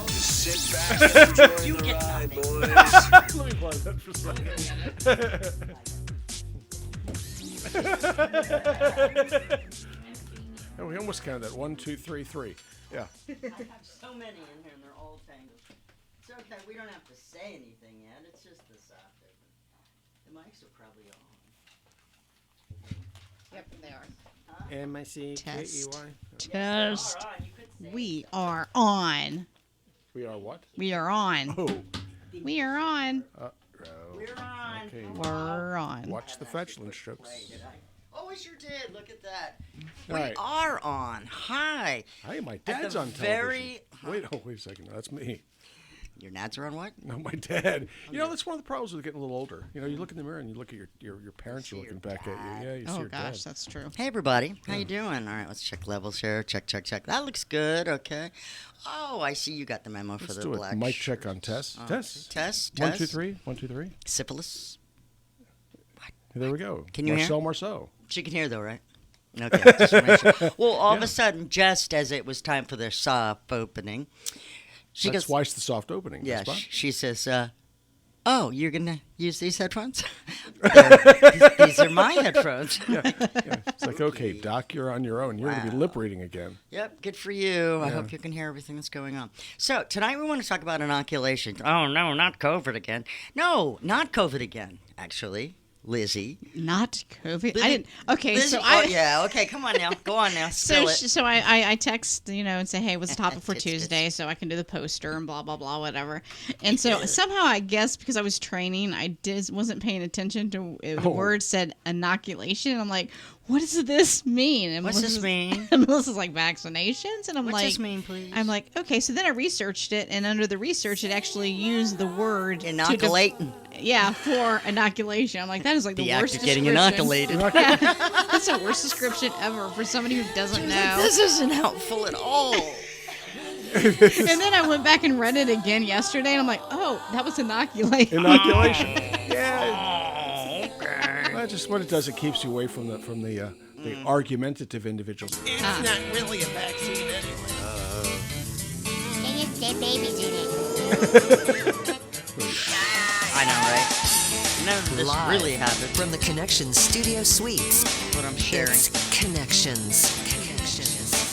Sit back and enjoy the ride, boys. Let me pause that for a second. And we almost counted that. 1, 2, 3, 3. Yeah. I have so many in here and they're all tangled. It's okay, we don't have to say anything yet. It's just the soft open. The mics are probably on. Yep, they are. M-I-C-K-E-Y. Test. All right, you could say We are on. We are what? We are on. Oh. We are on. we're on. Okay. We're on. Watch the fetchland strips. Did I? Oh, we sure did. Look at that. All We right. are on. Hi. Hey, my At dad's the on very- television. Wait a second. No, that's me. Your nads are on what? No, my dad. You know, that's one of the problems with getting a little older. You know, you look in the mirror and you look at your parents are See looking your back at you. Yeah, you see Oh your gosh, dad. that's true. Hey, everybody. How you doing? All right, let's check levels here. Check. That looks good. Okay. Oh, I see you got the memo for Let's the do black a mic shirt. check on Tess. Tess. Test. 1, 2, 3. 1, 2, 3. Syphilis. There we go. Can you hear? Marcel. She can hear, though, right? Okay. Just to make sure. Well, all of a sudden, just as it was time for their soft opening, she That's goes, why it's the soft opening. yeah, Spot. she says, oh, you're going to use these headphones? These are my headphones. Yeah. It's like, okay, Doc, you're on your own. You're going to be Wow. lip reading again. Yep, good for you. I Yeah. hope you can hear everything that's going on. So, tonight we want to talk about inoculation. Oh, no, not COVID again. No, not COVID again, actually. Lizzie. Not COVID. Lizzie- I didn't. Okay, Lizzie, so I. yeah, okay, come on now. Go on now. So, Spill it. so I text, and say, hey, what's the topic for It's- Tuesday so I can do the poster and blah, blah, blah, whatever. And so somehow I guess because I was training, I wasn't paying attention to the word said inoculation. I'm like, what does this mean? And What's this mean? And Melissa's like, vaccinations? And I'm What's like, this mean, please? I'm like, okay. So then I researched it, and under the research, it actually used the word Inoculating. for inoculation. I'm like, that is like the The act worst of getting description. inoculated. That's the worst description ever for somebody who doesn't know. This isn't helpful at all. And then I went back and read it again yesterday, and I'm like, oh, that was inoculation. Inoculation. Yeah. Well, just what it does, it keeps you away from the argumentative individuals. It's not really a vaccine anyway. They just get babies in it. I know, right? None of this Live really happened. from the Connections Studio Suites. What I'm sharing. It's Connections.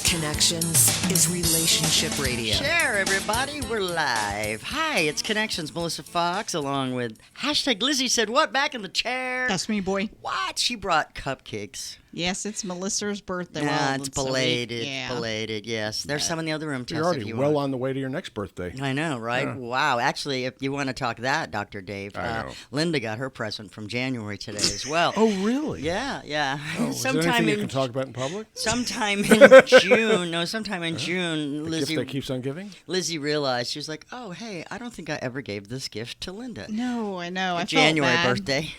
Connections is relationship radio. Share, everybody. We're live. Hi, it's Connections. Melissa Fox, along with hashtag Lizzie said what back in the chair. That's me, boy. What? She brought cupcakes. Yes, it's Melissa's birthday. Nah, Well, it's a week. belated. Yeah. Belated, yes. There's some in the other room, Tess, You're if already you well want. on the way to your next birthday. I know, right? Yeah. Wow. Actually, if you want to talk that, Dr. Dave, I know. Linda got her present from January today as well. Oh, really? Yeah. Oh, is there anything you can talk about in public? Sometime in June, sometime in June, The gift that keeps on giving? Lizzie realized, she was like, oh, hey, I don't think I ever gave this gift to Linda. No, I know. I January felt bad. birthday.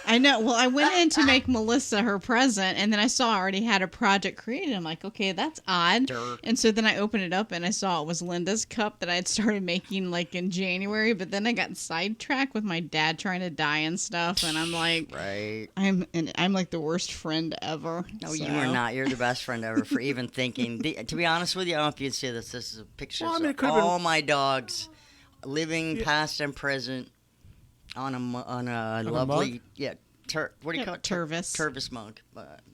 I know. Well, I went in to make Melissa her present, and then I saw I already had a project created. I'm like, okay, that's odd. Dirt. And so then I opened it up, and I saw it was Linda's cup that I had started making like in January. But then I got sidetracked with my dad trying to die and stuff, and I'm like, Right. I'm like the worst friend ever. No, so. you are not. You're the best friend ever for even thinking. To be honest with you, I don't know if you can see this. This is a picture Well, I mean, it of could've been- all my dogs, living past and present, on a lovely mug? what do you Yeah, call it? Tervis. Tervis mug.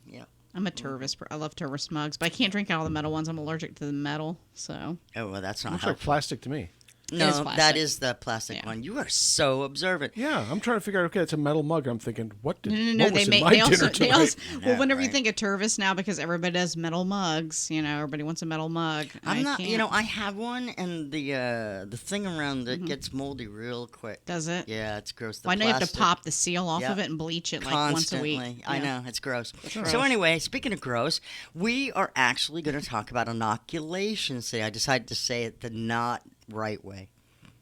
Yeah. I'm a Tervis. I love Tervis mugs, but I can't drink out of the metal ones. I'm allergic to the metal, so. Oh well, that's not Looks like helpful. plastic to me. No, is that plastic. is the plastic Yeah. one. You are so observant. Yeah, I'm trying to figure out, okay, it's a metal mug. I'm thinking, what No. what was They in my they dinner also, tonight? they also. Well, Yeah, whenever you right. think of Tervis now, because everybody does metal mugs, everybody wants a metal mug. I'm I not. can't. I have one, and the thing around it gets moldy real quick. Does it? Yeah, it's gross. The Well, I know you have to plastic- pop the seal off Yep. of it and bleach it like Constantly. once a week. I Yeah. know, it's gross. gross. So anyway, speaking of gross, we are actually going to talk about inoculations today. I decided to say it the not right way.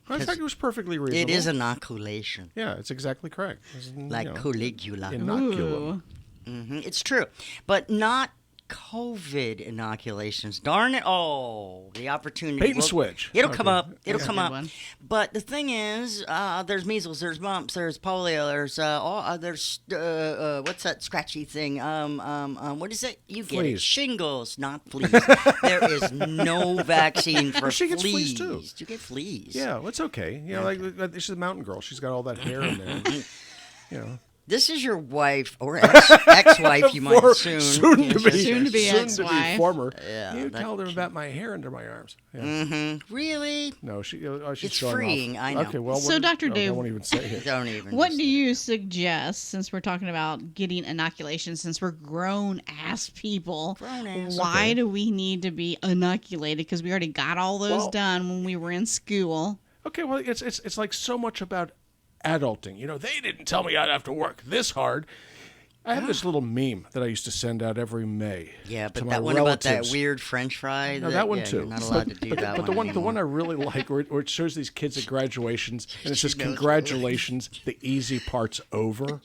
I thought it was perfectly reasonable. It is inoculation, Yeah, it's exactly correct. It's, like Caligula. inoculum. Ooh. It's true, but not COVID inoculations. Darn it! Oh, the opportunity. Bait and switch. It'll Okay. come up. It'll That's a come good up. one. But the thing is, there's measles, there's mumps, there's polio, there's what's that scratchy thing? What is it? You get it. Fleas. Shingles, not fleas. There is no vaccine for She fleas. gets fleas, too. You get fleas. Yeah, well, it's okay. You know, like she's a mountain girl. She's got all that hair in there. You know. This is your wife or ex-wife, you might soon. Soon to be Soon to be ex-wife. former. Yeah, you that- tell them about my hair under my arms. Yeah. Mm-hmm. Really? No, she's It's showing freeing, off. I know. Okay, well, So, Dr. I Dave- won't even say it. Don't even. What just- do you suggest, since we're talking about getting inoculation, since we're grown-ass people, Grown-ass. why do we need to be inoculated? Because we already got all those Well- done when we were in school. Okay, well, it's like so much about adulting. You know, they didn't tell me I'd have to work this hard. I have this little meme that I used to send out every May. Yeah, to but my that one about that relatives. weird French fry. No, that one yeah, too. You're not allowed to do that but one. the one I really like, where it shows these kids at graduations, and it says, knows what it is. "Congratulations, the easy part's over."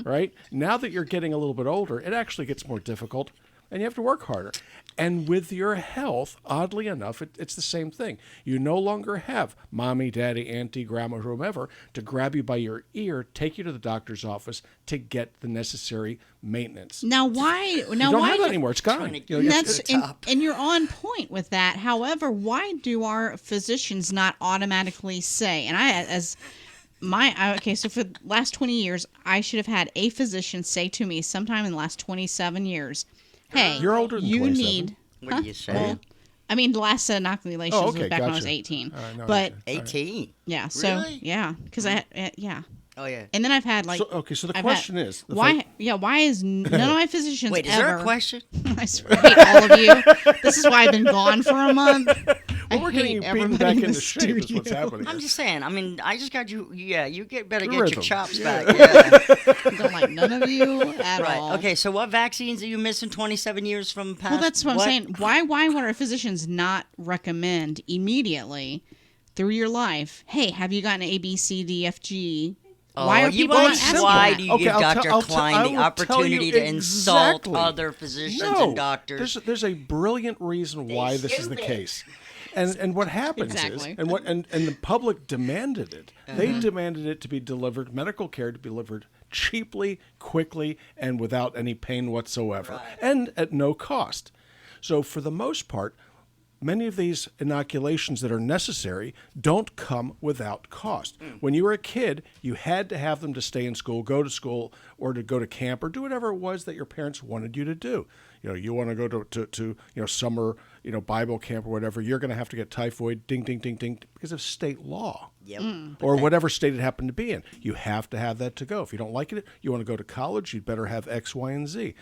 Right now that you're getting a little bit older, it actually gets more difficult, and you have to work harder. And with your health, oddly enough, it's the same thing. You no longer have mommy, daddy, auntie, grandma, whomever to grab you by your ear, take you to the doctor's office to get the necessary maintenance. Now, why? You don't have that anymore. It's gone. Trying to- You know, That's to the top. and you're on point with that. However, why do our physicians not automatically say? And so for the last 20 years, I should have had a physician say to me sometime in the last 27 years, "Hey, You're older than you 27. need." What do you say? Well, I mean, the last set of inoculations Oh, okay, was back when I was gotcha. 18. No, but okay. 18. yeah, so Really? yeah, because yeah, Oh yeah. and then I've had like So the I've question had- is, the why? fact- Yeah, why is none of my physicians Wait, is ever? there a question? I hate all of you. This is why I've been gone for a month. Well, we're getting you beaten back into shape is what's happening. I'm just saying. I mean, I just got you. Yeah, you better Your get rhythm. your chops back. Yeah. Don't like none of you at Right. all. Okay. So, what vaccines are you missing 27 years from past? Well, that's what I'm saying. Why would our physicians not recommend immediately through your life? Hey, have you gotten A, B, C, D, F, G? Why are people not asking Why that? do you Okay, give I'll Dr. tell- I Klein the will tell opportunity you to insult exactly. other physicians No, and doctors? there's a brilliant reason why this is the stupid. case. And what happens Exactly. is, and the public demanded it. They Uh-huh. demanded it to be delivered, medical care to be delivered cheaply, quickly, and without any pain whatsoever, and at no cost. So for the most part, many of these inoculations that are necessary don't come without cost. When you were a kid, you had to have them to stay in school, go to school, or to go to camp, or do whatever it was that your parents wanted you to do. You know, you want to go to summer, Bible camp or whatever, you're going to have to get typhoid, ding, ding, ding, ding, because of state law. Yep. Or whatever state it happened to be in. You have to have that to go. If you don't like it, you want to go to college, you'd better have X, Y, and Z.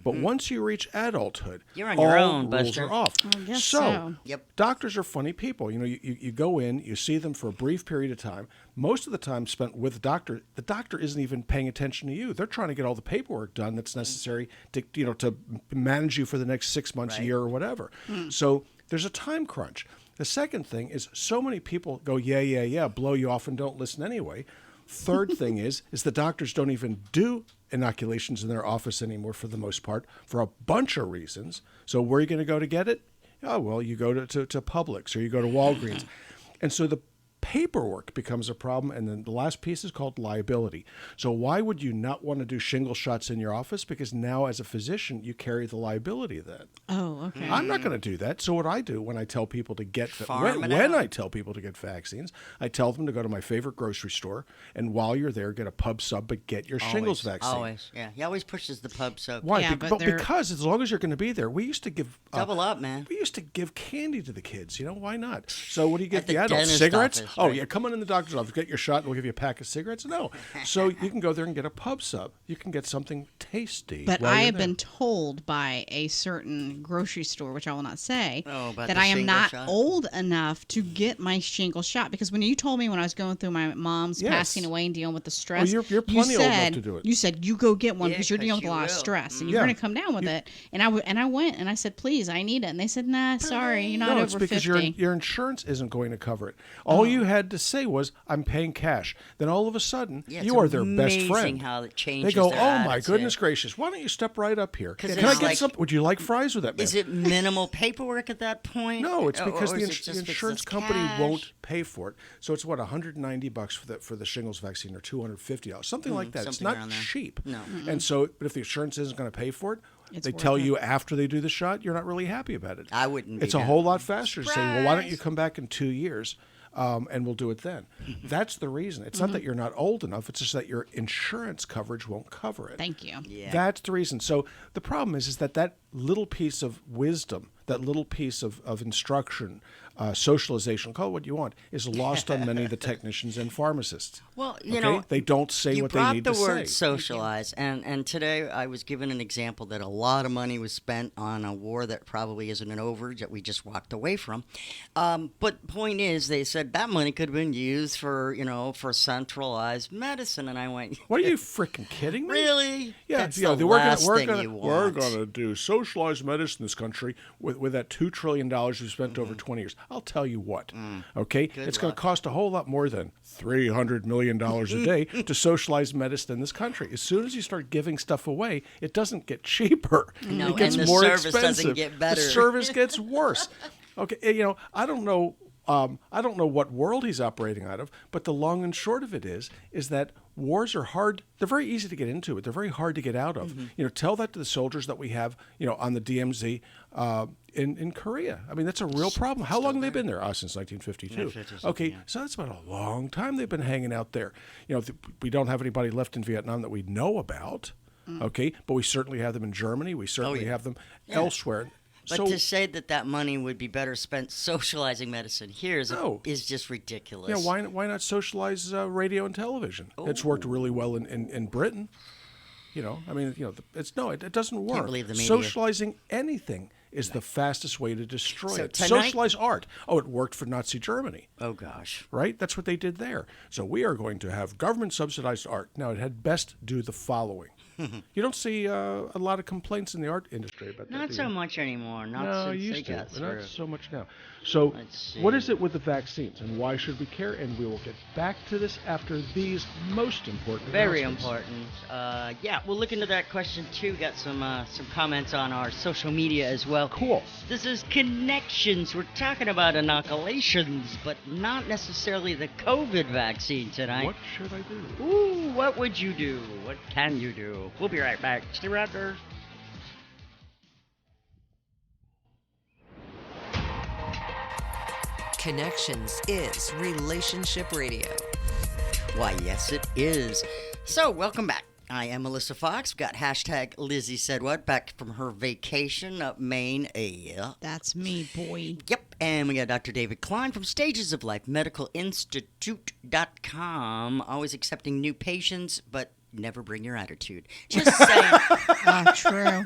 But once you reach adulthood, You're on your all own, rules Buster. are off. I guess so. Yep. Doctors are funny people. You go in, you see them for a brief period of time. Most of the time spent with the doctor isn't even paying attention to you. They're trying to get all the paperwork done that's necessary to manage you for the next 6 months, a year, or whatever. So there's a time crunch. The second thing is so many people go, yeah, blow you off and don't listen anyway. Third thing is the doctors don't even do inoculations in their office anymore for the most part for a bunch of reasons. So where are you going to go to get it? Oh, well, you go to Publix or you go to Walgreens. And so the paperwork becomes a problem, and then the last piece is called liability. So why would you not want to do shingle shots in your office? Because now as a physician, you carry the liability of that. Oh, okay. I'm not going to do that. So what I do when I tell people to get Farm it when out. I tell people to get vaccines, I tell them to go to my favorite grocery store, and while you're there, get a pub sub, but get your shingles vaccine. Always. Yeah. He always pushes the pub soap. Why? Yeah, but they're- Because as long as you're going to be there, we used to give Double up, man. We used to give candy to the kids. Why not? So what do you give At the the adults? dentist Cigarettes? office, Oh right. yeah, come on in the doctor's office, get your shot, and we'll give you a pack of cigarettes. No, so you can go there and get a pub sub. You can get something tasty. But while I you're have there. been told by a certain grocery store, which I will not say, about that the I am shingle not shot? old enough to get my shingle shot. Because when you told me when I was going through my mom's Yes. passing away and dealing with the stress, you're you plenty old enough said, to do it. You said, you go get one Yeah, because you're 'cause dealing with a you lot of will. stress and Yeah. you're going to come down with it. And I went and I said, please, I need it. And they said, nah, sorry, you're not No, over it's because 50. your insurance isn't going to cover it. All you had to say was, I'm paying cash. Then all of a sudden, Yeah, you it's are their best amazing friend. how it They changes go, their oh, my attitude. goodness gracious. Why don't you step right up here? 'Cause Can I it's get like- some? Would you like fries with that, man? Is it minimal paperwork at that point? No, it's because Or the is it just because insurance it's company cash? won't pay for it. So it's what, $190 for the shingles vaccine, or $250, something like that. It's something not around there. cheap. No. And so, but if the insurance isn't going to pay for it, It's they worth tell it. you after they do the shot, you're not really happy about it. I wouldn't be It's a happy. whole lot faster to say, well, why don't you Surprise! come back in 2 years? And we'll do it then. That's the reason. It's not that you're not old enough. It's just that your insurance coverage won't cover it. Thank you. Yeah. That's the reason. So the problem is that little piece of wisdom, that little piece of instruction, socialization, call it what you want, is lost on many of the technicians and pharmacists. Well, you Okay? know, they don't say you what they brought need the to word say. socialize, and today I was given an example that a lot of money was spent on a war that probably isn't an overage that we just walked away from. But point is, they said that money could have been used for centralized medicine, and I went, What are you freaking kidding me? really? Yeah, That's yeah. the we're last gonna, thing we're gonna, you we're want. gonna do socialized medicine in this country with that $2 trillion we've spent over 20 years. I'll tell you what. Okay, it's going to cost a whole lot more than $300 million a day to socialize medicine in this country. As soon as you start giving stuff away, it doesn't get cheaper. No, it gets and the more service expensive. doesn't get better. The service gets worse. Okay, I don't know. I don't know what world he's operating out of, but the long and short of it is that wars are hard. They're very easy to get into, but they're very hard to get out of. Tell that to the soldiers that we have, on the DMZ in Korea. I mean, that's a real problem. How long have they been there? Since 1952. Okay, so that's about a long time they've been hanging out there. We don't have anybody left in Vietnam that we know about. Okay, but we certainly have them in Germany. We certainly have them elsewhere. But So, to say that money would be better spent socializing medicine here is just ridiculous. yeah, why not socialize radio and television? It's worked really well in Britain. It doesn't work. believe the media. Socializing anything is the fastest way to destroy So it. tonight- Socialize art. Oh, it worked for Nazi Germany, Oh, gosh. right? That's what they did there. So we are going to have government subsidized art. Now, it had best do the following. You don't see a lot of complaints in the art industry about that. Not do so you? much anymore. Not No, since used they to, got but through. not so much now. So, Let's what see. is it with the vaccines, and why should we care? And we will get back to this after these most important Very announcements. important. We'll look into that question too. Got some comments on our social media as well. Cool. This is Connections. We're talking about inoculations, but not necessarily the COVID vaccine tonight. What should I do? Ooh, what would you do? What can you do? We'll be right back. Stay right there. Connections is Relationship Radio. Why, yes, it is. So, welcome back. I am Melissa Fox. We've got hashtag Lizzie Said What back from her vacation up Maine. Yeah. That's me, boy. Yep. And we got Dr. David Klein from Stages of Life Medical Institute.com. Always accepting new patients, but never bring your attitude. Just saying. True.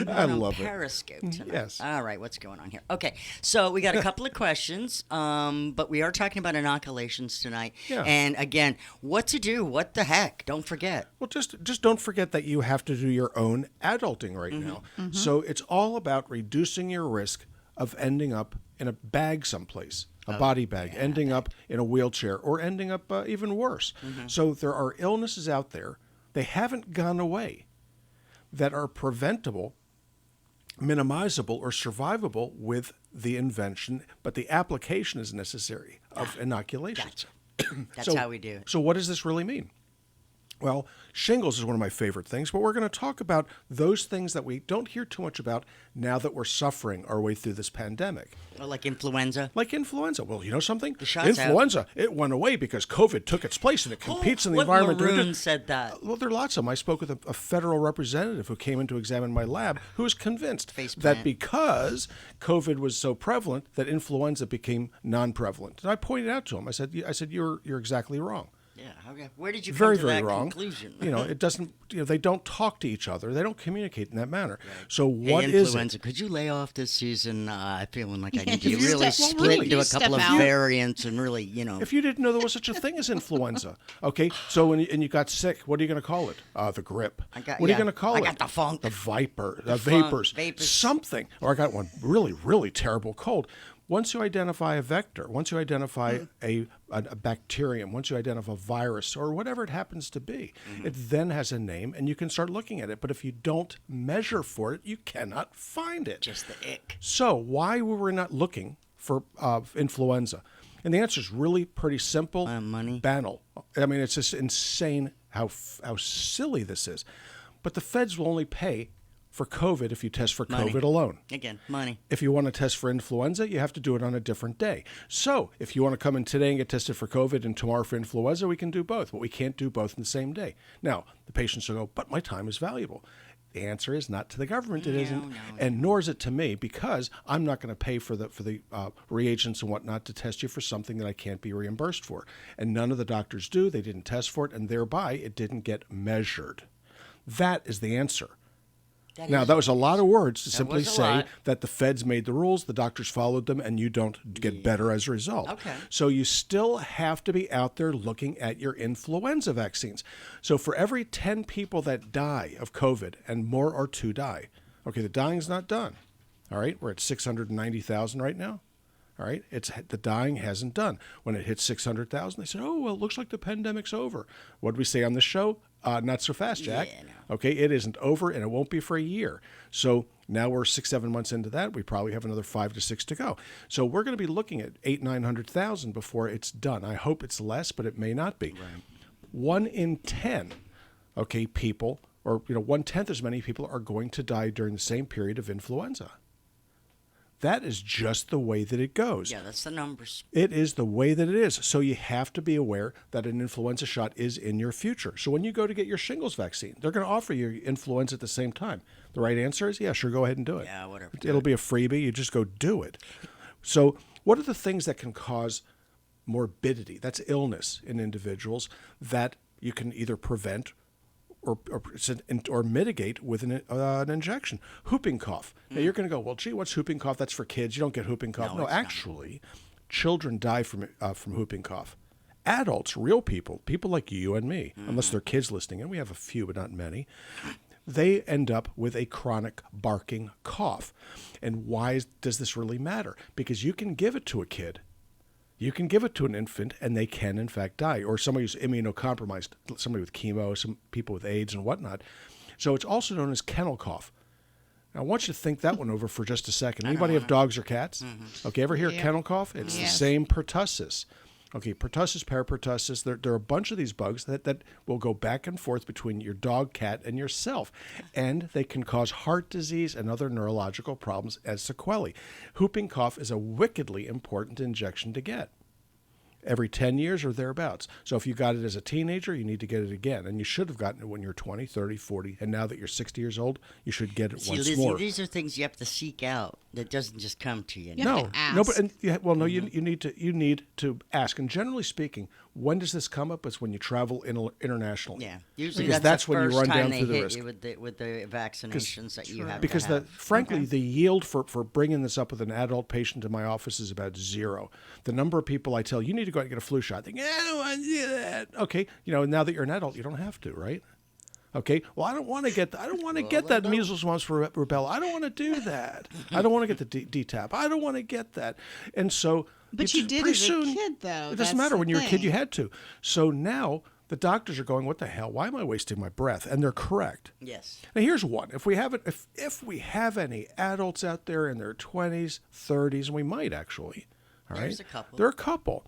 I love it. Periscope tonight. Yes. All right, what's going on here? Okay, so we got a couple of questions, but we are talking about inoculations tonight. Yeah. And again, what to do? What the heck? Don't forget. Well, just don't forget that you have to do your own adulting right now. So it's all about reducing your risk of ending up in a bag someplace, a body bag, ending up in a wheelchair, or ending up even worse. So there are illnesses out there, they haven't gone away, that are preventable, minimizable, or survivable with the invention, but the application is necessary of inoculation. Gotcha. That's how we do it. So what does this really mean? Well, shingles is one of my favorite things, but we're going to talk about those things that we don't hear too much about now that we're suffering our way through this pandemic. Well, like influenza. Like influenza. Well, you know something? The shot's out. Influenza, it went away because COVID took its place and it competes in the What environment. maroon said that? Well, there are lots of them. I spoke with a federal representative who came in to examine my lab who was convinced Faceplant. that because COVID was so prevalent that influenza became non-prevalent. And I pointed out to him, I said, you're exactly wrong. Yeah. Okay. Where did you come Very, to very that wrong. conclusion? It doesn't. They don't talk to each other. They don't communicate in that manner. So Hey, what is influenza, it? could you lay off this season? I'm feeling like I need you to really step- well, split really, into you a couple step of out. variants and really, If you didn't know there was such a thing as influenza, okay. So when you got sick, what are you going to call it? The grip. What are you going to call I it? got the funk. The viper. The funk, vapors. vapors. Something. Or I got one really, really terrible cold. once you identify a vector, once you identify a bacterium, once you identify a virus or whatever it happens to be, it then has a name and you can start looking at it. But if you don't measure for it, you cannot find it. Just the ick. So why were we not looking for influenza? And the answer is really pretty simple. Money. Banal. I mean, it's just insane how silly this is. But the feds will only pay for COVID if you test for Money. COVID alone. Again, money. If you want to test for influenza, you have to do it on a different day. So if you want to come in today and get tested for COVID and tomorrow for influenza, we can do both. But we can't do both in the same day. Now, the patients will go, but my time is valuable. The answer is not to the government. It isn't, and nor is it to me, because I'm not going to pay for the reagents and whatnot to test you for something that I can't be reimbursed for. And none of the doctors do. They didn't test for it, and thereby it didn't get measured. That is the answer. That was a lot of words to simply say that the feds made the rules, the doctors followed them, and you don't get better as a result. Okay. So you still have to be out there looking at your influenza vaccines. So for every 10 people that die of COVID, and more or 2 die, okay, the dying's not done. All right, we're at 690,000 right now. All right, the dying hasn't done. When it hit 600,000, they said, oh, well, it looks like the pandemic's over. What did we say on the show? Not so fast, Jack. Yeah, no. Okay, it isn't over, and it won't be for a year. So now we're 6-7 months into that. We probably have another 5 to 6 to go. So we're going to be looking at 800,000-900,000 before it's done. I hope it's less, but it may not be. Right. 1 in 10, okay, people, or 1/10 as many people are going to die during the same period of influenza. That is just the way that it goes. Yeah, that's the numbers. It is the way that it is. So you have to be aware that an influenza shot is in your future. So when you go to get your shingles vaccine, they're going to offer you influenza at the same time. The right answer is, yeah, sure, go ahead and do it. Yeah, whatever. It'll be a freebie. You just go do it. So what are the things that can cause morbidity? That's illness in individuals that you can either prevent or mitigate with an injection. Whooping cough. Now you're going to go, well, gee, what's whooping cough? That's for kids. You don't get whooping cough. No, actually, children die from whooping cough. Adults, real people like you and me, unless they're kids listening, and we have a few, but not many, they end up with a chronic barking cough. And why does this really matter? Because you can give it to a kid. You can give it to an infant, and they can, in fact, die. Or somebody who's immunocompromised, somebody with chemo, some people with AIDS and whatnot. So it's also known as kennel cough. Now, I want you to think that one over for just a second. Anybody have dogs or cats? Mm-hmm. Okay, ever hear kennel cough? It's the same pertussis. Okay, pertussis, parapertussis, there are a bunch of these bugs that will go back and forth between your dog, cat, and yourself. And they can cause heart disease and other neurological problems as sequelae. Whooping cough is a wickedly important injection to get. Every 10 years or thereabouts. So if you got it as a teenager, you need to get it again. And you should have gotten it when you're 20, 30, 40. And now that you're 60 years old, you should get it once more. These are things you have to seek out. That doesn't just come to you. No, but you need to ask. And generally speaking, when does this come up? It's when you travel internationally. Yeah, usually because that's when you run down through the risk. You with the vaccinations that you have. Because to have. frankly, the yield for bringing this up with an adult patient in my office is about 0. The number of people I tell, you need to go out and get a flu shot. They think, I don't want to do that. Okay, now that you're an adult, you don't have to, right? Okay. Well, I don't want to get that measles, mumps, rubella. I don't want to do that. I don't want to get the DTaP. I don't want to get that. And so, but you did as a kid, though. It doesn't matter. When you were a kid, you had to. So now the doctors are going, what the hell? Why am I wasting my breath? And they're correct. Yes. Now here's one. If we have any adults out there in their 20s, 30s, and we might actually. All right. There's a couple. There are a couple.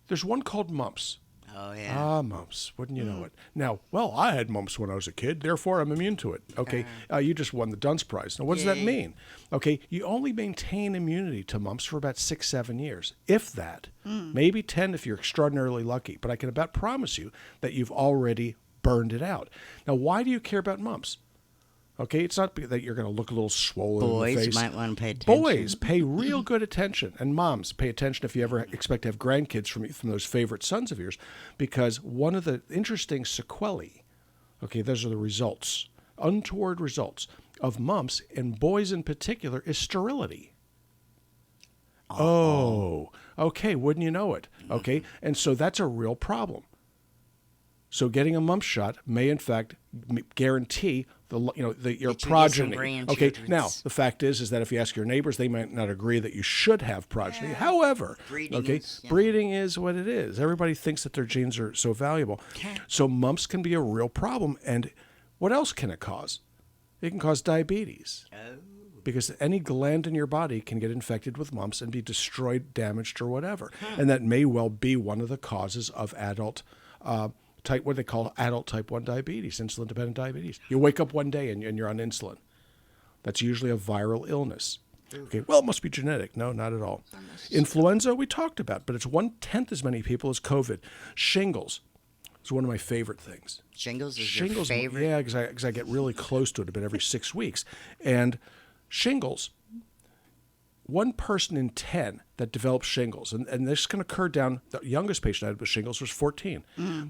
There's one called mumps. Oh, yeah. Mumps. Wouldn't you know it? Now, I had mumps when I was a kid, therefore I'm immune to it. Okay, you just won the Dunce Prize. Now, what does that mean? Okay, you only maintain immunity to mumps for about 6-7 years, if that. Maybe 10 if you're extraordinarily lucky. But I can about promise you that you've already burned it out. Now, why do you care about mumps? Okay, it's not that you're going to look a little swollen in the face. Boys might want to pay attention. Boys, pay real good attention. And moms, pay attention if you ever expect to have grandkids from those favorite sons of yours. Because one of the interesting sequelae, okay, those are the results, untoward results of mumps, in boys in particular, is sterility. Oh, okay, wouldn't you know it? Okay, and so that's a real problem. So getting a mumps shot may, in fact, guarantee your That you get some progeny. Okay. grandchildrens. Now the fact is that if you ask your neighbors, they might not agree that you should have progeny. However, breeding is what it is. Everybody thinks that their genes are so valuable. So mumps can be a real problem. And what else can it cause? It can cause diabetes. Because any gland in your body can get infected with mumps and be destroyed, damaged, or whatever. And that may well be one of the causes of adult what they call adult type 1 diabetes, insulin-dependent diabetes. You wake up one day and you're on insulin. That's usually a viral illness. Okay, well, it must be genetic. No, not at all. Influenza, we talked about, but it's 1/10 as many people as COVID. Shingles is one of my favorite things. Shingles is your favorite? Yeah, because I get really close to it about every 6 weeks. And shingles, 1 person in 10 that develops shingles, and this can occur down, the youngest patient I had with shingles was 14.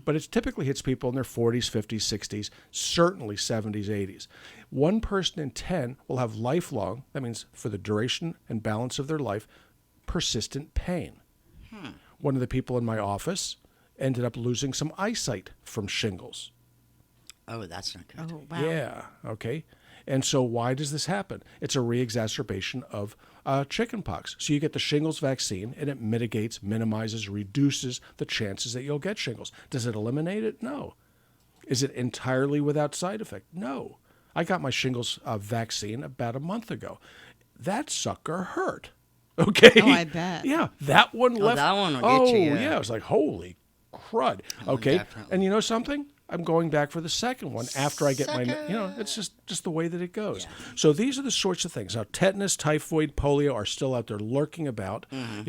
But it typically hits people in their 40s, 50s, 60s, certainly 70s, 80s. 1 person in 10 will have lifelong, that means for the duration and balance of their life, persistent pain. One of the people in my office ended up losing some eyesight from shingles. Oh, that's not good. Oh, wow. Yeah, okay. And so why does this happen? It's a re-exacerbation of chickenpox. So you get the shingles vaccine, and it minimizes, reduces the chances that you'll get shingles. Does it eliminate it? No. Is it entirely without side effect? No. I got my shingles vaccine about a month ago. That sucker hurt. Okay. Oh, I bet. Yeah, that one left. That one will get you. Yeah, I was like, holy crud. Okay. Definitely. And you know something? I'm going back for the second one after I get my, it's just the way that it goes. So these are the sorts of things. Now, tetanus, typhoid, polio are still out there lurking about.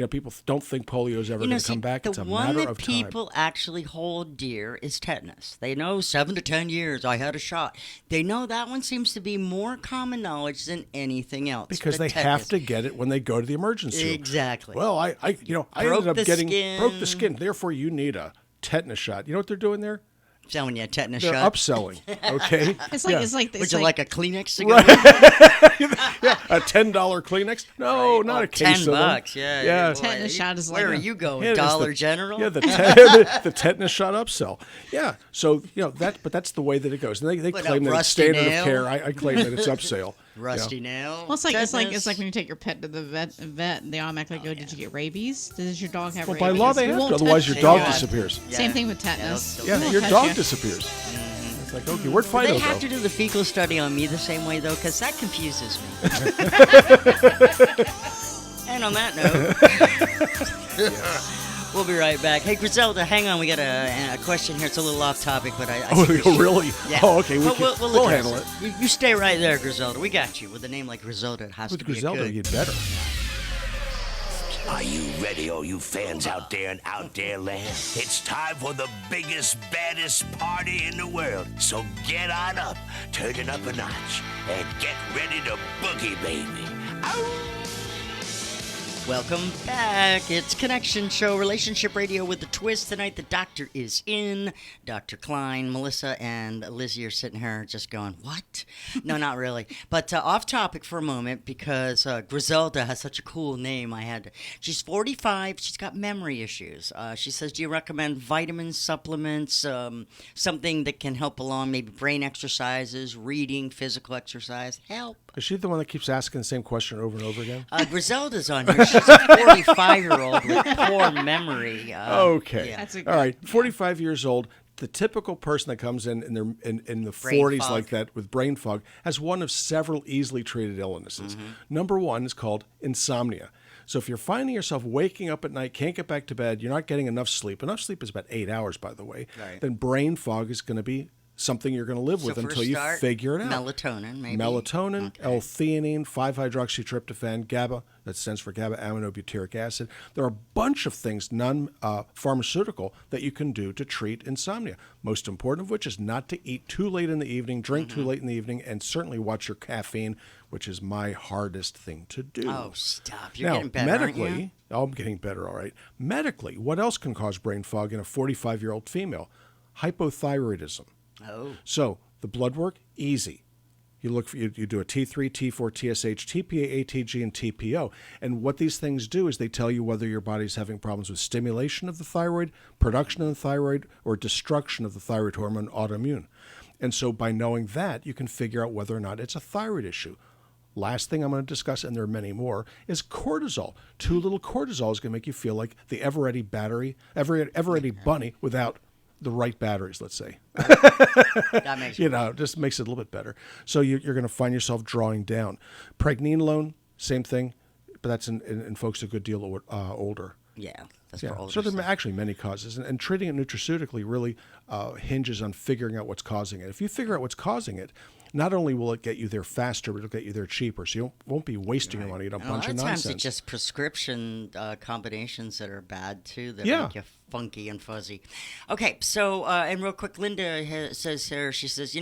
People don't think polio is ever going to come back. It's a matter of time. The one that people actually hold dear is tetanus. They know 7 to 10 years I had a shot. They know that one seems to be more common knowledge than anything else. Because they have to get it when they go to the emergency room. Exactly. Well, I ended up broke the skin. Therefore, you need a tetanus shot. You know what they're doing there? Selling you a tetanus They're shot. upselling. Okay. Would you like a Kleenex to go right. with? A $10 Kleenex? No, not a case of them. $10. Yeah. Tetanus shot is Where like are you going? Yeah, Dollar General? Yeah, the tetanus shot upsell. Yeah, so but that's the way that it goes. And they What, claim a that it's rusty standard nail? of care. I claim that it's upsell. Rusty nail. Well, it's tetanus. like when you take your pet to the vet and they automatically go, "Did you get rabies? Does your dog have Well, rabies?" by law they We have won't to, otherwise touch your dog you. disappears. Same thing with tetanus. Yeah, They'll your touch dog you. disappears. It's like, okay, where'd Fido They have go? to do the fecal study on me the same way, though, because that confuses me. And on that note, we'll be right back. Hey, Griselda, hang on. We got a question here. It's a little off topic, but I think we should. Really? Yeah. Oh, okay. But we'll address handle it. You stay right there, Griselda. We got you. With a name like Griselda, it has With to be Griselda, good. you'd better. Are you ready, all you fans out there in out there land? It's time for the biggest, baddest party in the world. So get on up, turn it up a notch, and get ready to boogie, baby. Ow! Welcome back. It's Connection Show, Relationship Radio with the twist. Tonight, the doctor is in. Dr. Klein, Melissa, and Lizzie are sitting here just going, what? No, not really. But off topic for a moment because Griselda has such a cool name. She's 45. She's got memory issues. She says, do you recommend vitamins, supplements, something that can help along maybe brain exercises, reading, physical exercise? Help. Is she the one that keeps asking the same question over and over again? Griselda's on here. She's a 45-year-old with poor memory. Okay. Yeah. That's a good, All right. 45 years old. The typical person that comes in the Brain 40s fog. like that with brain fog has one of several easily treated illnesses. Number one is called insomnia. So if you're finding yourself waking up at night, can't get back to bed, you're not getting enough sleep is about 8 hours, by the way, then brain fog is going to be something you're going to live with So for until a you start, figure it out. Melatonin, maybe. Melatonin, Okay. L-theanine, 5-hydroxytryptophan, GABA, that stands for GABA-aminobutyric acid. There are a bunch of things, non-pharmaceutical, that you can do to treat insomnia. Most important of which is not to eat too late in the evening, drink too late in the evening, and certainly watch your caffeine, which is my hardest thing to do. Oh, stop. You're Now, getting better, medically, aren't you? I'm getting better, all right. Medically, what else can cause brain fog in a 45-year-old female? Hypothyroidism. Oh. So the blood work, easy. You look for you do a T3, T4, TSH, TPA, ATG, and TPO. And what these things do is they tell you whether your body's having problems with stimulation of the thyroid, production of the thyroid, or destruction of the thyroid hormone, autoimmune. And so by knowing that, you can figure out whether or not it's a thyroid issue. Last thing I'm going to discuss, and there are many more, is cortisol. Too little cortisol is going to make you feel like the ever-ready bunny without the right batteries, let's say. That makes Just makes it a little bit better. So you're going to find yourself drawing down. Pregnenolone, same thing, but that's in folks a good deal older. Yeah, that's for older So there are stuff. actually many causes, and treating it nutraceutically really hinges on figuring out what's causing it. If you figure out what's causing it, not only will it get you there faster, but it'll get you there cheaper. So you won't be wasting your money on a bunch of A lot of times nonsense. it's just prescription combinations that are bad too, that Yeah. make you funky and fuzzy. Okay, so and real quick, Linda says here, she says,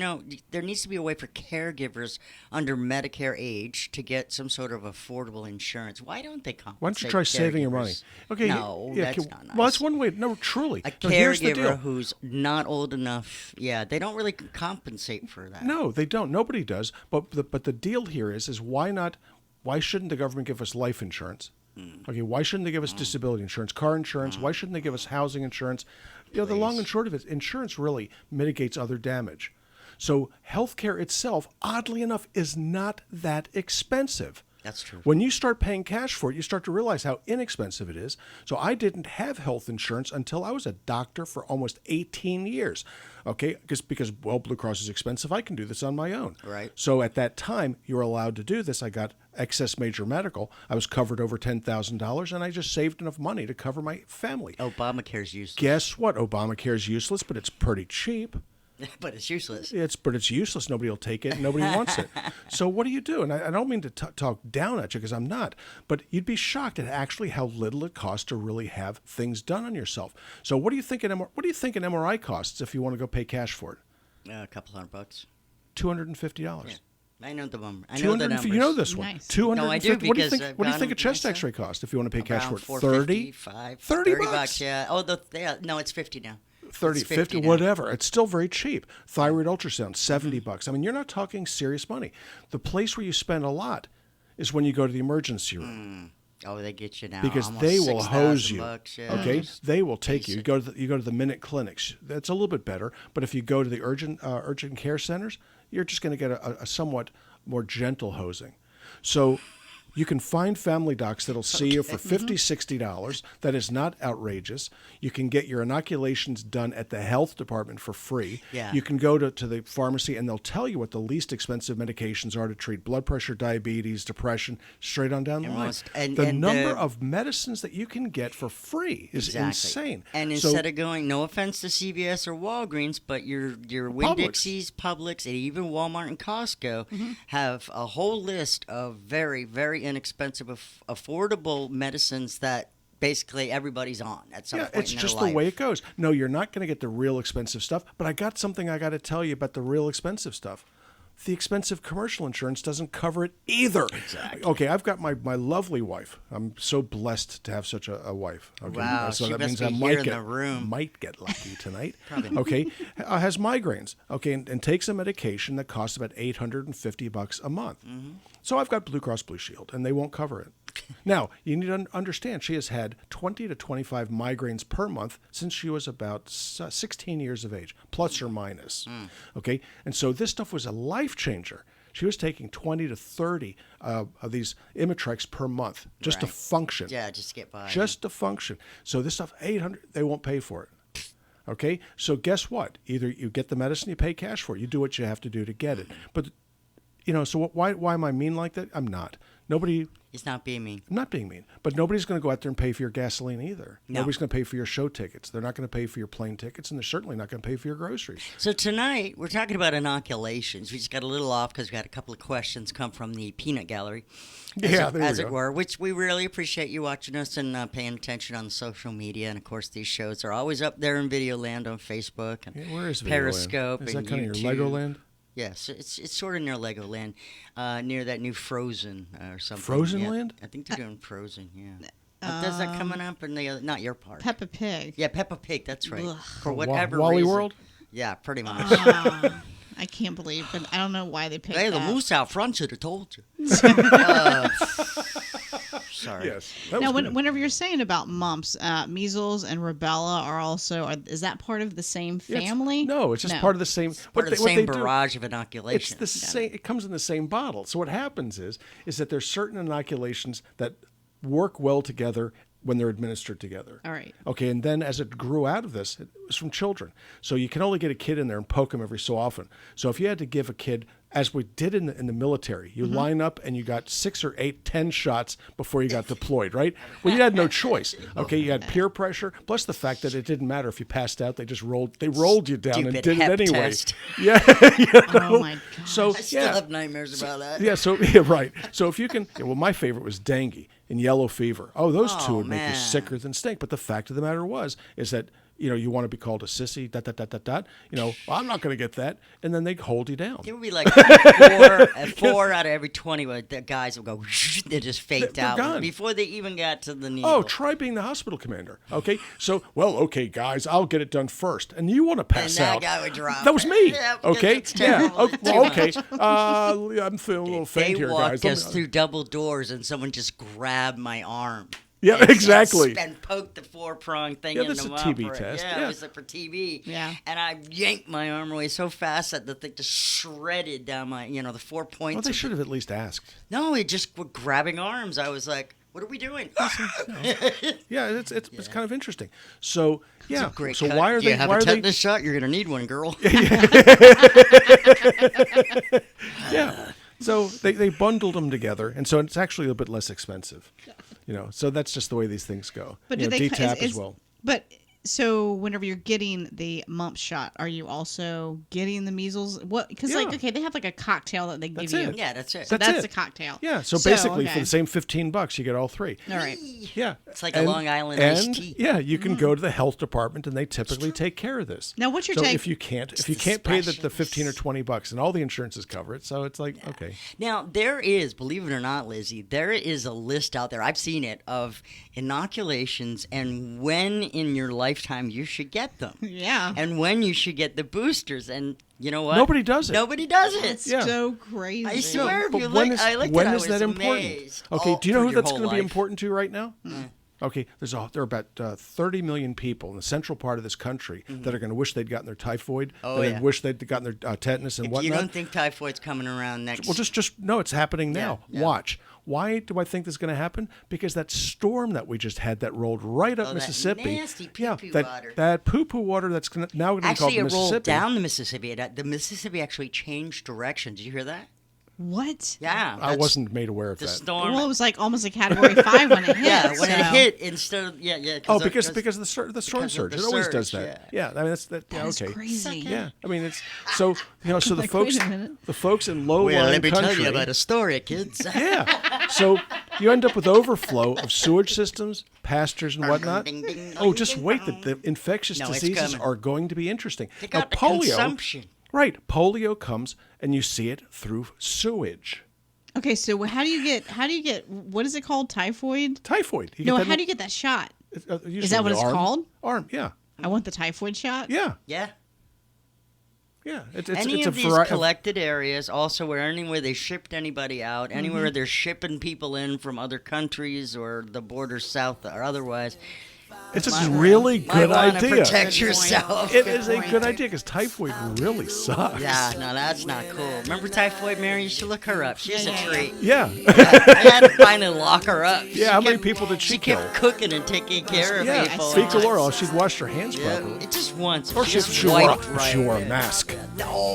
there needs to be a way for caregivers under Medicare age to get some sort of affordable insurance. Why don't they compensate? Why don't you try saving your money? caregivers? Okay, No, yeah, that's not nice. Well, that's one way. No, truly. A No, here's the deal. caregiver who's not old enough, they don't really compensate for that. No, they don't. Nobody does. But the deal here is why not? Why shouldn't the government give us life insurance? Okay, why shouldn't they give us disability insurance, car insurance? Why shouldn't they give us housing insurance? The long and short of it, insurance really mitigates other damage. So healthcare itself, oddly enough, is not that expensive. That's true. When you start paying cash for it, you start to realize how inexpensive it is. So I didn't have health insurance until I was a doctor for almost 18 years. Okay, because Blue Cross is expensive. I can do this on my own. Right. So at that time, you were allowed to do this. I got excess major medical. I was covered over $10,000, and I just saved enough money to cover my family. Obamacare's useless. Guess what? Obamacare's useless, but it's pretty cheap. But it's useless. But it's useless. Nobody will take it. Nobody wants it. So what do you do? And I don't mean to talk down at you because I'm not. But you'd be shocked at actually how little it costs to really have things done on yourself. So what do you think an MRI costs if you want to go pay cash for it? A couple $100. $250. I know the number. I know the numbers. You know this one. Nice. $250. No, I do, What do you because think? I've What do you gone think a with chest myself. X-ray costs if you want to pay cash for Around it? 30 $30 bucks. bucks, yeah. Oh, no, it's 50 now. 30, It's 50, now. whatever. It's still very cheap. Thyroid ultrasound, 70 bucks. I mean, you're not talking serious money. The place where you spend a lot is when you go to the emergency room. Oh, they get you now. Because almost they will hose 6,000 you. bucks, yeah. Okay, Just they will take you. basic. You go to the Minute clinics. That's a little bit better. But if you go to the urgent care centers, you're just going to get a somewhat more gentle hosing. So you can find family docs that'll see you for $50, $60. That is not outrageous. You can get your inoculations done at the health department for free. Yeah. You can go to the pharmacy and they'll tell you what the least expensive medications are to treat blood pressure, diabetes, depression, straight on down the line. The number of medicines that you can get for free is insane. And So- instead of going, no offense to CVS or Walgreens, but your Winn-Dixie's, Publix, and even Walmart and Costco have a whole list of very, very inexpensive, affordable medicines that basically everybody's on at some point it's in just their life. the way it goes. No, you're not going to get the real expensive stuff, but I got something I got to tell you about the real expensive stuff. The expensive commercial insurance doesn't cover it either. Exactly. Okay, I've got my lovely wife. I'm so blessed to have such a wife. Okay, Wow, so she that must means be I here in the room. might get lucky tonight. Probably. Okay, has migraines. Okay, and takes a medication that costs about $850 a month. So I've got Blue Cross Blue Shield, and they won't cover it. Now, you need to understand she has had 20 to 25 migraines per month since she was about 16 years of age, plus or minus. Okay? And so this stuff was a life changer. She was taking 20 to 30 of these Imitrex per month just to Right. function. Yeah, just get by. Just to function. So this stuff, 800, they won't pay for it. Okay? So guess what? Either you get the medicine, you pay cash for it. You do what you have to do to get it. But, so why am I mean like that? I'm not. He's not being mean. I'm not being mean, but nobody's going to go out there and pay for your gasoline either. No. Nobody's going to pay for your show tickets. They're not going to pay for your plane tickets, and they're certainly not going to pay for your groceries. So tonight, we're talking about inoculations. We just got a little off because we had a couple of questions come from the peanut gallery, as it were, which we really appreciate you watching us and paying attention on the social media. And, of course, these shows are always up there in Video Land on Facebook and Yeah, where is Videoland? Periscope Is and that kind of YouTube. your Legoland? Yes, it's sort of near Legoland, near that new Frozen or something. Frozen Yeah, Land? I think they're doing Frozen, yeah. Does that coming up in the other, not your part? Peppa Pig. Yeah, Peppa Pig, that's right. Ugh. For whatever Wally reason. World? Yeah, pretty much. I can't believe, but I don't know why they picked Hey, the that. moose out front should have told you. Sorry. Yes. That Now, was good. whenever you're saying about mumps, measles and rubella are also, is that part of the same Yeah, family? No, it's just part of the same. Part of the what same they do- barrage of It's inoculation. the same. It comes in the same bottle. So what happens is that there's certain inoculations that work well together when they're administered together. All right. Okay, and then as it grew out of this, it was from children. So you can only get a kid in there and poke them every so often. So if you had to give a kid, as we did in the military, you line up and you got 6 or 8, 10 shots before you got deployed, right? Well, you had no choice. Okay, you had peer pressure, plus the fact that it didn't matter if you passed out; they just rolled you down and Stupid did hep it anyway. test. Yeah. Oh my god. So I still have nightmares about that. yeah, so yeah, right. So if you can, well, my favorite was dengue and yellow fever. Oh, those two would make you man. sicker than stink. But the fact of the matter is that you want to be called a sissy, well, I'm not going to get that, and then they hold you down. There would be like 4 out of every 20 where the guys will go, they just faked They're out gone. before they even got to the needle. Oh, try being the hospital commander. Okay, so okay, guys, I'll get it done first, and you want to pass And that out. guy would drop. That was me. Yeah, because Okay, it's terrible. yeah. It's Well, too okay. much. I'm feeling a little They faint here, walked guys. us through double doors and someone just grabbed my arm. Yeah, And exactly. And poked the 4-prong thing Yeah, into this is a my TB arm. test, Yeah, yeah. it was like for TB. Yeah. And I yanked my arm away so fast that the thing just shredded down my, the 4 points. Well, they of- should have at least asked. No, it just were grabbing arms. I was like, what are we doing? Yeah, it's kind of interesting. So yeah, It's a great so cut. why are you they? have Why a are they? tetanus shot? You're gonna need one, girl. Yeah. So they bundled them together, and so it's actually a bit less expensive. So that's just the way these things go. But You do know, they DTaP as well. But so whenever you're getting the mumps shot, are you also getting the measles? What? Because Yeah. they have like a cocktail that they That's give you. it. Yeah, that's it. So That's that's it. the cocktail. Yeah. So basically, for okay. the same $15, you get all three. All right. Yeah. It's like a Long Island iced tea. Yeah, you can go to the health department, and they typically take care of this. Now, what's your so take- if you can't pay the 15 or $20, and all the insurances cover it, so it's like okay. Now, there is, believe it or not, Lizzie, there is a list out there, I've seen it, of inoculations and when in your lifetime you should get them. Yeah. And when you should get the boosters. And you know what? Nobody does it. Nobody does it. It's Yeah. so crazy. I swear, if But you when look, is, I looked when at it, is I was that important? amazed. Okay, Oh, do you know for who your that's whole going to be life. important to right now? Okay, there are about 30 million people in the central part of this country that are going to wish they'd gotten their typhoid, Oh, that yeah. wish they'd gotten their tetanus and If whatnot. you don't think typhoid's coming around next, Well, just no, it's happening now. Yeah. Watch. Why do I think this is going to happen? Because that storm that we just had that rolled right up that Mississippi. nasty poo-poo water. That poo-poo water that's now going to be called actually it Mississippi. rolled down the Mississippi. The Mississippi actually changed direction. Did you hear that? What? Yeah. I that's wasn't made aware of the that. storm. Well, it was like almost a Category 5 when it hit. Yeah, when it so- hit instead of Oh, because of the storm because of surge. the It always does surge, that. Yeah, I mean that's that. That is okay. crazy. Yeah, I mean it's so so the Like, folks wait a minute. the folks in low well, lying let me country. tell you about a story, kids. Yeah, so you end up with overflow of sewage systems, pastures, and whatnot. Ding, ding, Oh, ding, just ding, wait! ding. The infectious No, it's diseases coming. are going to be interesting. They Now, got the polio, consumption. right? Polio comes and you see it through sewage. Okay, so how do you get what is it called? Typhoid? Typhoid. You No, get how do you get that shot? usually Is that what the it's arm. called? Arm. Yeah. I want the typhoid shot. Yeah. Yeah. Yeah. It's Any it's of a these variety. collected areas, also where anywhere they shipped anybody out, anywhere they're shipping people in from other countries or the border south or otherwise, It's a really might good want to idea. protect yourself. It is a good idea because typhoid really sucks. Yeah, no, that's not cool. Remember Typhoid Mary? You should look her up. She's a treat. Yeah. I had to finally lock her up. Yeah, how many people did she kill? kept cooking and taking care of Yeah. people. Fecal oral. She'd washed her hands Yeah, properly. it just once. Or she just wore wiped right. a mask. No.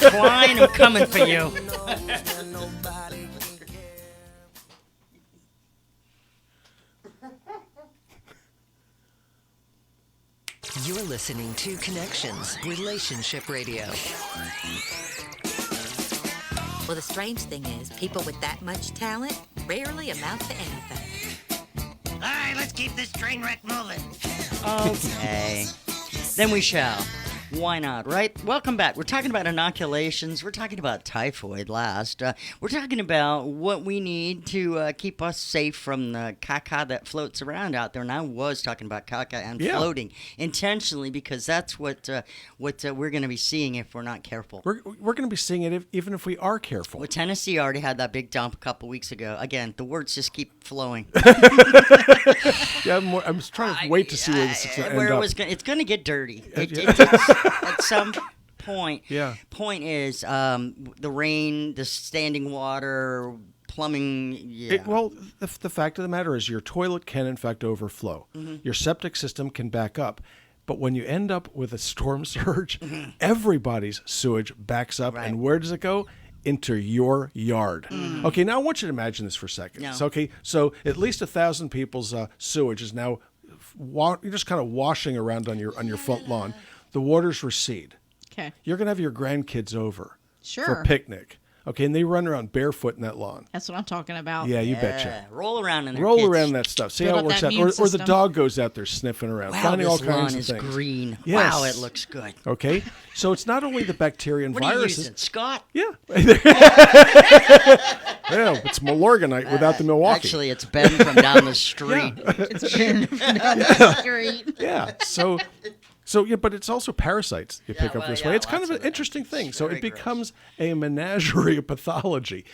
Klein, I'm coming for you. You're listening to Connections Relationship Radio. Well, the strange thing is, people with that much talent rarely amount to anything. All right, let's keep this train wreck moving. Okay. Then we shall. Why not, right? Welcome back. We're talking about inoculations. We're talking about typhoid last. We're talking about what we need to keep us safe from the caca that floats around out there. And I was talking about caca and floating intentionally because that's what we're going to be seeing if we're not careful. We're going to be seeing it even if we are careful. Well, Tennessee already had that big dump a couple weeks ago. Again, the words just keep flowing. Yeah, I'm just trying to wait to see where this is going to end up. It's going to get dirty. At some point. Yeah. Point is, the rain, the standing water, plumbing. Yeah. Well, the fact of the matter is your toilet can, in fact, overflow. Your septic system can back up. But when you end up with a storm surge, everybody's sewage backs up. Right. And where does it go? Into your yard. Okay, now I want you to imagine this for a second. No. So at least 1,000 people's sewage is now you're just kind of washing around on your front lawn. The waters recede. Okay. You're going to have your grandkids over for Sure. a picnic. Okay, and they run around barefoot in that lawn. That's what I'm talking about. Yeah, you betcha. Roll around in there. Roll kids. around that stuff. See Build how it up works that out. immune Or the system. dog goes out there sniffing around, Wow, finding all this kinds lawn of is things. green. Yes. Wow, it looks good. Okay, so it's not only the bacteria and What are you viruses. using, Scott? Yeah. Yeah, it's Milorganite without the Milwaukee. Actually, it's Ben from down the street. It's been down the street. Yeah. So yeah, but it's also parasites you pick up well, this yeah, way. It's kind lots of of an that. interesting thing. It's So very it becomes a menagerie of pathology.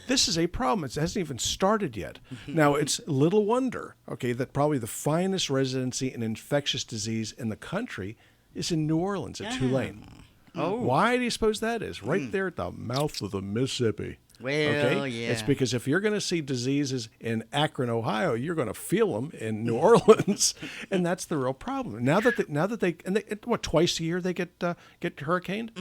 This is a problem. It hasn't even started yet. Now, it's little wonder, okay, that probably the finest residency in infectious disease in the country is in New Orleans at Tulane. Oh. Why do you suppose that is? Right there at the mouth of the Mississippi. Well, Okay? yeah. It's because if you're going to see diseases in Akron, Ohio, you're going to feel them in New Orleans, and that's the real problem. Now that they what, twice a year they get hurricaned?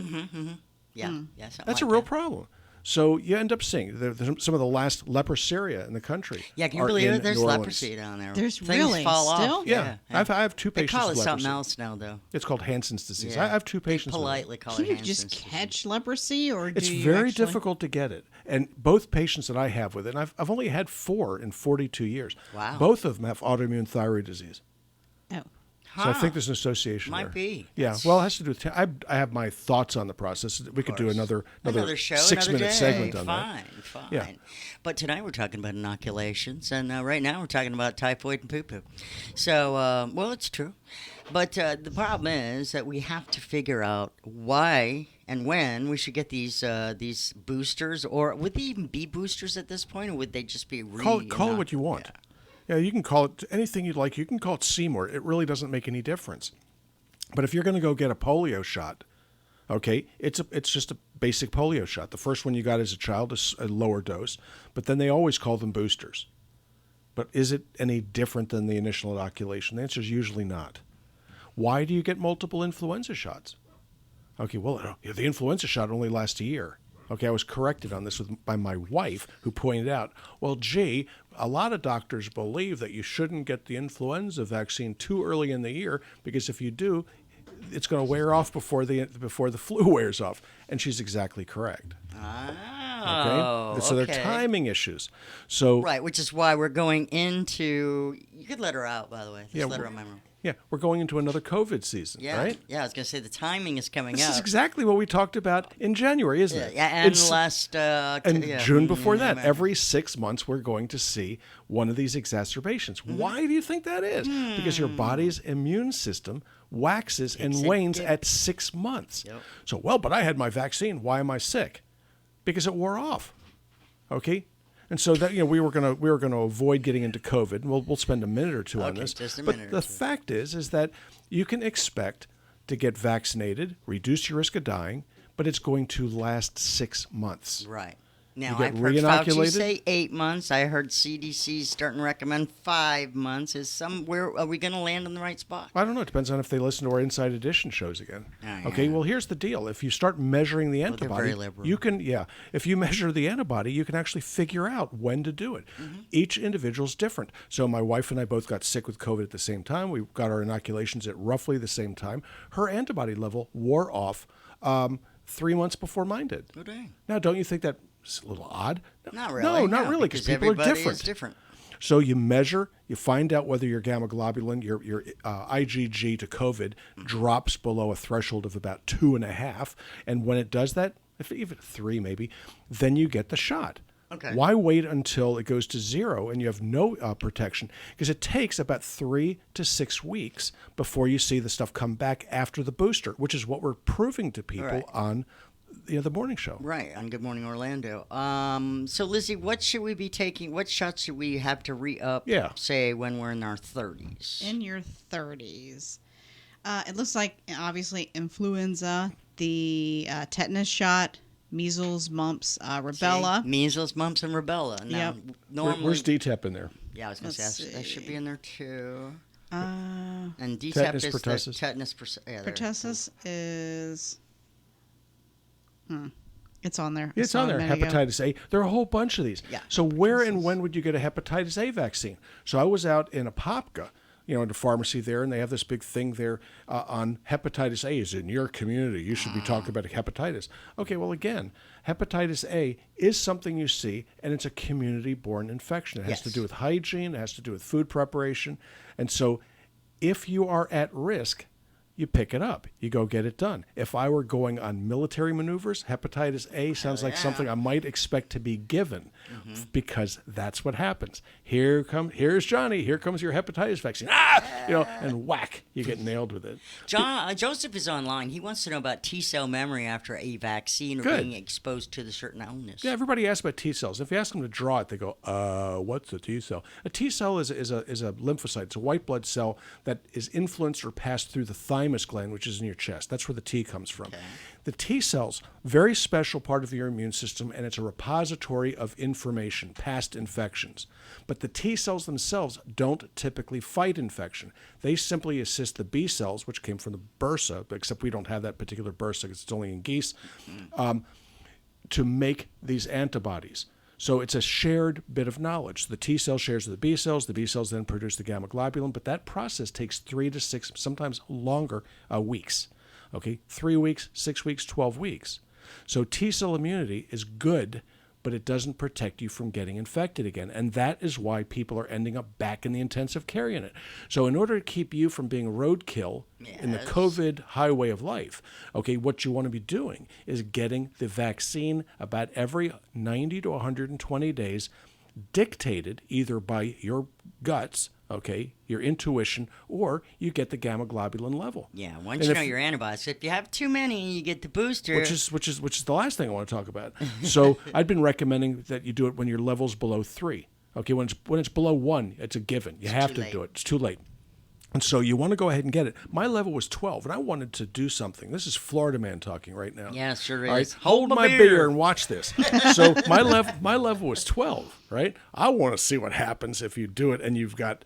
Yeah, yeah. That's a real problem. So you end up seeing some of the last leprosaria in the country. Yeah, can you are believe in it? There's New Orleans. leprosy down there. There's Things really fall still? off. Yeah, I have two They patients call it with something leprosy. else now, though. It's called Hansen's disease. Yeah. I have two patients. They with it. politely call Can it you Hansen's just disease. catch leprosy, or do It's you very actually... difficult to get it. And both patients that I have with it, and I've only had 4 in 42 years. Wow. Both of them have autoimmune thyroid disease. Oh, So I think there's an association Might there. be. Yeah. That's- Well, it has to do with. I have my thoughts on the process. We could do another show, 6-minute another day. segment on that. Fine. Yeah. But tonight we're talking about inoculations, and right now we're talking about typhoid and poo-poo. So, well, it's true. But the problem is that we have to figure out why and when we should get these boosters, or would they even be boosters at this point, or would they just be Call it what you want. Yeah, you can call it anything you'd like. You can call it Seymour. It really doesn't make any difference. But if you're going to go get a polio shot, okay, it's just a basic polio shot. The first one you got as a child is a lower dose, but then they always call them boosters. But is it any different than the initial inoculation? The answer is usually not. Why do you get multiple influenza shots? Okay, well, the influenza shot only lasts a year. Okay, I was corrected on this by my wife, who pointed out, well, gee, a lot of doctors believe that you shouldn't get the influenza vaccine too early in the year, because if you do, it's going to wear off before the flu wears off. And she's exactly correct. Oh, So they're timing issues. So Right, which is why we're going into... You could let her out, by the way. Just let her out my room. Yeah, we're going into another COVID season, Yeah, right? yeah. I was going to say the timing is coming This out. is exactly what we talked about in January, isn't it? Yeah, and It's- last... and June before that, yeah. every 6 months, we're going to see one of these exacerbations. Why do you think that is? Because your body's immune system waxes and Takes a wanes dip. at 6 months. Yep. So, well, but I had my vaccine. Why am I sick? Because it wore off. Okay? And so that we were gonna avoid getting into COVID. And we'll spend a minute or two on Okay, this. just a but minute or the two. fact is that you can expect to get vaccinated, reduce your risk of dying, but it's going to last 6 months. Right. Now, get I've heard Fauci re-inoculated? say 8 months. I heard CDC starting to recommend 5 months. Are we going to land in the right spot? I don't know. It depends on if they listen to our Inside Edition shows again. Oh, Okay, yeah. well, here's the deal. If you start measuring the they're antibody, very liberal. you can, if you measure the antibody, you can actually figure out when to do it. Mm-hmm. Each individual's different. So my wife and I both got sick with COVID at the same time. We got our inoculations at roughly the same time. Her antibody level wore off 3 months before mine did. Oh, dang. Now, don't you think that's a little odd? Not really. No, not really, because people are everybody different. is different. So you measure, you find out whether your gamma globulin, your IgG to COVID drops below a threshold of about 2.5. And when it does that, if even 3 maybe, then you get the shot. Okay. Why wait until it goes to 0 and you have no protection? Because it takes about 3 to 6 weeks before you see the stuff come back after the booster, which is what we're proving to people on the morning show. Right, on Good Morning Orlando. So, Lizzie, what should we be taking? What shots should we have to re-up, say, when we're in our 30s? In your 30s. It looks like, obviously, influenza, the tetanus shot, measles, mumps, rubella. See? Measles, mumps, and rubella. Now, normally, Where's DTaP in there? Yeah, I was going to say, that should be in there, too. And DTaP tetanus, is pertussis. the tetanus pertussis is... It's on there. It's on there. Hepatitis A. There are a whole bunch of these. Yeah. So where and when would you get a hepatitis A vaccine? So I was out in Apopka, in the pharmacy there, and they have this big thing there on hepatitis A is in your community. You should be talking about hepatitis. Okay, well, again, hepatitis A is something you see, and it's a community-borne infection. It has to do with hygiene. It has to do with food preparation. And so if you are at risk, you pick it up. You go get it done. If I were going on military maneuvers, hepatitis A sounds like something I might expect to be given because that's what happens. Here's Johnny. Here comes your hepatitis vaccine. And whack, you get nailed with it. Joseph is online. He wants to know about T-cell memory after a vaccine or being exposed to the certain illness. Yeah, everybody asks about T cells. If you ask them to draw it, they go, what's a T cell? A T cell is a lymphocyte. It's a white blood cell that is influenced or passed through the thymus gland, which is in your chest. That's where the T comes from. Okay. The T cells, very special part of your immune system, and it's a repository of information, past infections. But the T cells themselves don't typically fight infection. They simply assist the B cells, which came from the bursa, except we don't have that particular bursa because it's only in geese, to make these antibodies. So it's a shared bit of knowledge. The T cell shares with the B cells. The B cells then produce the gamma globulin, but that process takes 3 to 6, sometimes longer, weeks. Okay, 3 weeks, 6 weeks, 12 weeks. So T cell immunity is good, but it doesn't protect you from getting infected again. And that is why people are ending up back in the intensive care unit. So in order to keep you from being roadkill in the COVID highway of life, okay, what you want to be doing is getting the vaccine about every 90 to 120 days, dictated either by your guts, okay, your intuition, or you get the gamma globulin level. Yeah, once you know your antibodies. If you have too many, you get the booster. Which is the last thing I want to talk about. So I've been recommending that you do it when your level's below 3. Okay, when it's below 1, it's a given. You have to do it. It's too late. And so you want to go ahead and get it. My level was 12, and I wanted to do something. This is Florida man talking right now. Yeah, sure is. All right, hold my beer and watch this. So my level was 12, right? I want to see what happens if you do it and you've got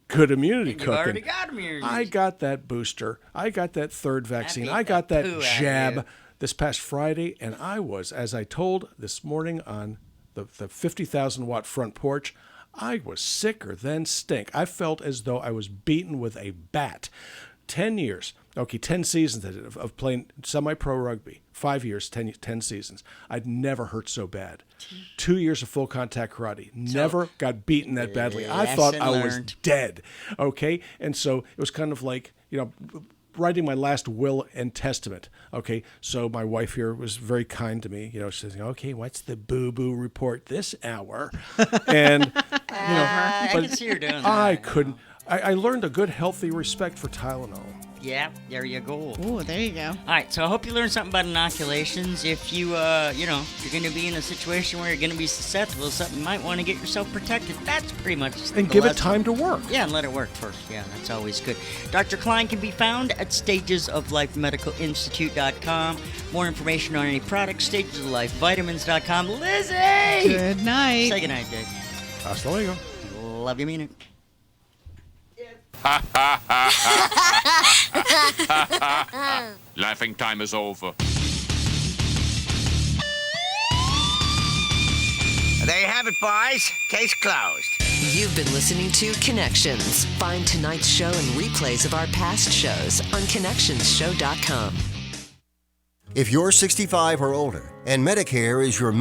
good immunity cooking. You've already got immunity. I got that booster. I got that third vaccine. I got that jab this past Friday, and I was, as I told this morning on the 50,000-watt front porch, I was sicker than stink. I felt as though I was beaten with a bat. 10 years, 10 seasons of playing semi-pro rugby. 5 years, 10 seasons. I'd never hurt so bad. 2 years of full contact karate. Never got beaten that badly. I thought I was dead. Okay? And so it was kind of like, writing my last will and testament. Okay, so my wife here was very kind to me. She says, "Okay, what's the boo-boo report this hour?" And I can see her doing that. I couldn't. I learned a good, healthy respect for Tylenol. Yeah, there you go. Oh, there you go. All right, so I hope you learned something about inoculations. If you, if you're going to be in a situation where you're going to be susceptible to something, you might want to get yourself protected. That's pretty much and give it time to work. Yeah, and let it work first. Yeah, that's always good. Dr. Klein can be found at stagesoflifemedicalinstitute.com. More information on any products, stagesoflifevitamins.com. Lizzie! Good night. Say good night, Dave. Hasta luego. Love you, mean it. Laughing time is over. There you have it, boys. Case closed. You've been listening to Connections. Find tonight's show and replays of our past shows on connectionsshow.com. If you're 65 or older and Medicare is your